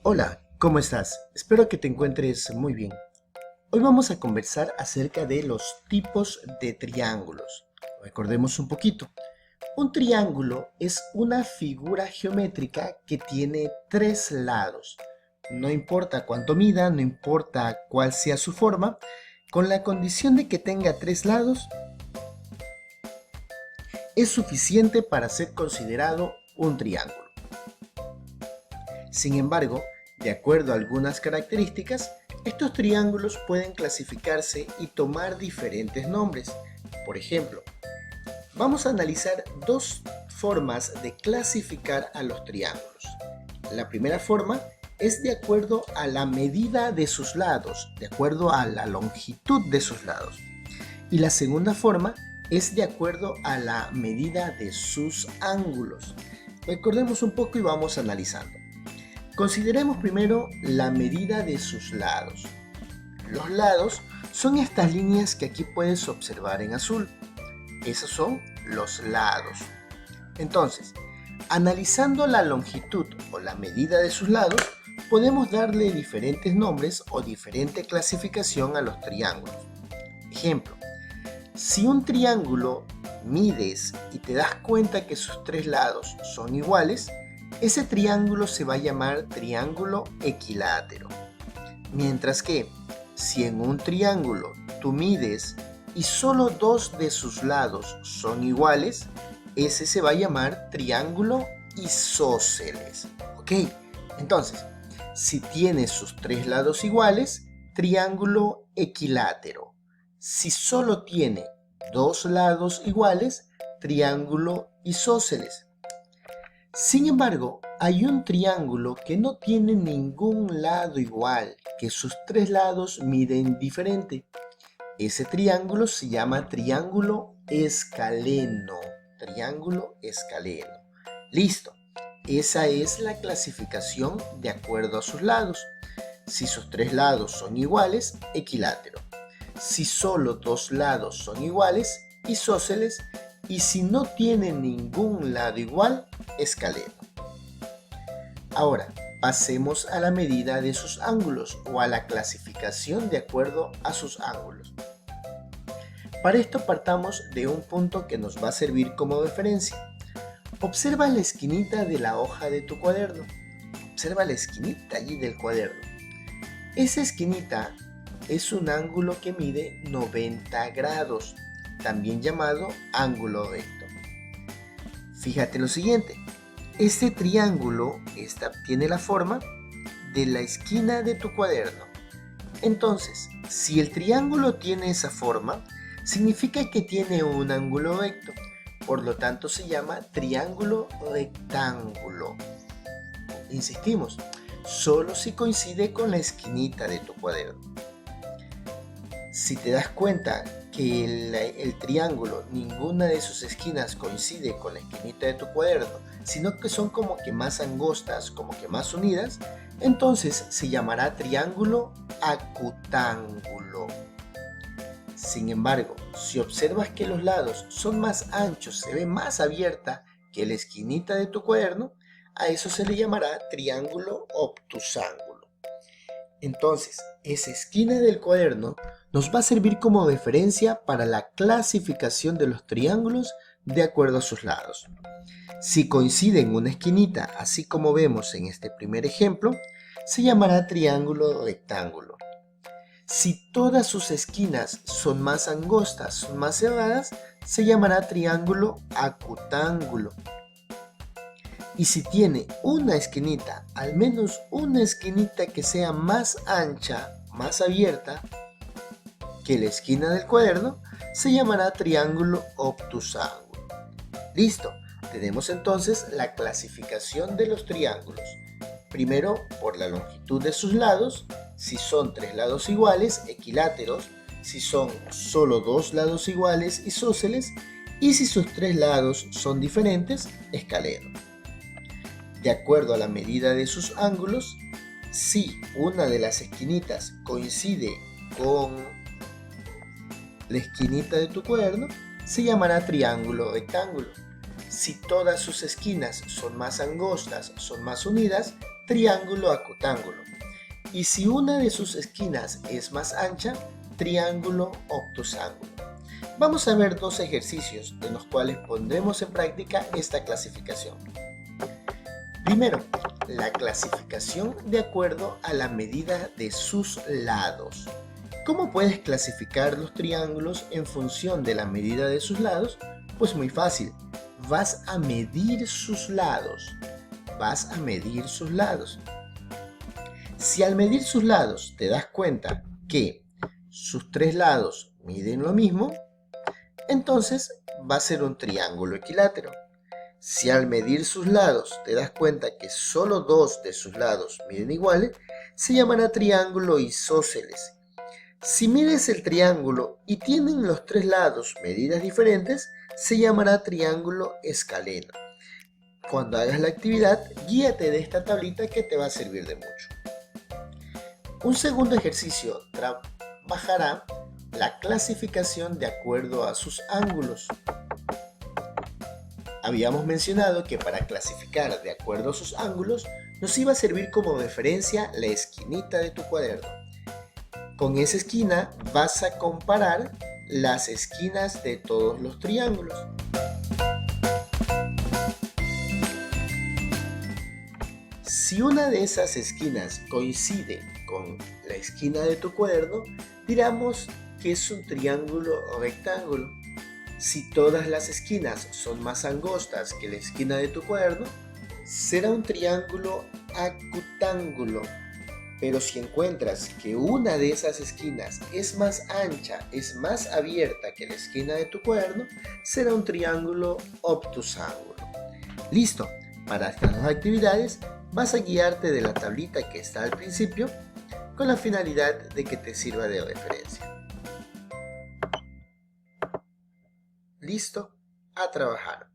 Hola, ¿cómo estás? Espero que te encuentres muy bien. Hoy vamos a conversar acerca de los tipos de triángulos. Recordemos un poquito. Un triángulo es una figura geométrica que tiene tres lados. No importa cuánto mida, no importa cuál sea su forma, con la condición de que tenga tres lados, es suficiente para ser considerado un triángulo. Sin embargo, de acuerdo a algunas características, estos triángulos pueden clasificarse y tomar diferentes nombres. Por ejemplo, vamos a analizar dos formas de clasificar a los triángulos. La primera forma es de acuerdo a la medida de sus lados, de acuerdo a la longitud de sus lados. Y la segunda forma es de acuerdo a la medida de sus ángulos. Recordemos un poco y vamos analizando. Consideremos primero la medida de sus lados. Los lados son estas líneas que aquí puedes observar en azul. Esos son los lados. Entonces, analizando la longitud o la medida de sus lados, podemos darle diferentes nombres o diferente clasificación a los triángulos. Ejemplo, si un triángulo mides y te das cuenta que sus tres lados son iguales, ese triángulo se va a llamar triángulo equilátero. Mientras que, si en un triángulo tú mides y solo dos de sus lados son iguales, ese se va a llamar triángulo isósceles. ¿Ok? Entonces, si tiene sus tres lados iguales, triángulo equilátero. Si solo tiene dos lados iguales, triángulo isósceles. Sin embargo, hay un triángulo que no tiene ningún lado igual, que sus tres lados miden diferente. Ese triángulo se llama triángulo escaleno. Triángulo escaleno. Listo. Esa es la clasificación de acuerdo a sus lados. Si sus tres lados son iguales, equilátero. Si solo dos lados son iguales, isósceles. Y si no tiene ningún lado igual, escaleno. Ahora, pasemos a la medida de sus ángulos o a la clasificación de acuerdo a sus ángulos. Para esto partamos de un punto que nos va a servir como referencia. Observa la esquinita de la hoja de tu cuaderno. Observa la esquinita allí del cuaderno. Esa esquinita es un ángulo que mide 90 grados, también llamado ángulo recto. Fíjate lo siguiente. Este triángulo tiene la forma de la esquina de tu cuaderno. Entonces, si el triángulo tiene esa forma, significa que tiene un ángulo recto. Por lo tanto, se llama triángulo rectángulo. Insistimos, solo si coincide con la esquinita de tu cuaderno. Si te das cuenta que el triángulo, ninguna de sus esquinas coincide con la esquinita de tu cuaderno, sino que son como que más angostas, como que más unidas, entonces se llamará triángulo acutángulo. Sin embargo, si observas que los lados son más anchos, se ve más abierta que la esquinita de tu cuaderno, a eso se le llamará triángulo obtusángulo. Entonces, esa esquina del cuaderno nos va a servir como referencia para la clasificación de los triángulos de acuerdo a sus lados. Si coinciden una esquinita, así como vemos en este primer ejemplo, se llamará triángulo rectángulo. Si todas sus esquinas son más angostas, son más cerradas, se llamará triángulo acutángulo. Y si tiene una esquinita, al menos una esquinita que sea más ancha, más abierta que la esquina del cuaderno, se llamará triángulo obtusángulo. Listo, tenemos entonces la clasificación de los triángulos. Primero, por la longitud de sus lados, si son tres lados iguales, equiláteros, si son solo dos lados iguales, isósceles, y si sus tres lados son diferentes, escaleno. De acuerdo a la medida de sus ángulos, si una de las esquinitas coincide con la esquinita de tu cuaderno, se llamará triángulo rectángulo. Si todas sus esquinas son más angostas, son más unidas, triángulo acutángulo. Y si una de sus esquinas es más ancha, triángulo obtusángulo. Vamos a ver dos ejercicios en los cuales pondremos en práctica esta clasificación. Primero, la clasificación de acuerdo a la medida de sus lados. ¿Cómo puedes clasificar los triángulos en función de la medida de sus lados? Pues muy fácil. Vas a medir sus lados. Si al medir sus lados te das cuenta que sus tres lados miden lo mismo, entonces va a ser un triángulo equilátero. Si al medir sus lados te das cuenta que solo dos de sus lados miden iguales, se llamará triángulo isósceles. Si mides el triángulo y tienen los tres lados medidas diferentes, se llamará triángulo escaleno. Cuando hagas la actividad, guíate de esta tablita que te va a servir de mucho. Un segundo ejercicio trabajará la clasificación de acuerdo a sus ángulos. Habíamos mencionado que para clasificar de acuerdo a sus ángulos nos iba a servir como referencia la esquinita de tu cuaderno. Con esa esquina vas a comparar las esquinas de todos los triángulos. Si una de esas esquinas coincide con la esquina de tu cuaderno, diramos que es un triángulo rectángulo. Si todas las esquinas son más angostas que la esquina de tu cuaderno, será un triángulo acutángulo. Pero si encuentras que una de esas esquinas es más ancha, es más abierta que la esquina de tu cuaderno, será un triángulo obtusángulo. Listo, para estas dos actividades vas a guiarte de la tablita que está al principio con la finalidad de que te sirva de referencia. Listo, a trabajar.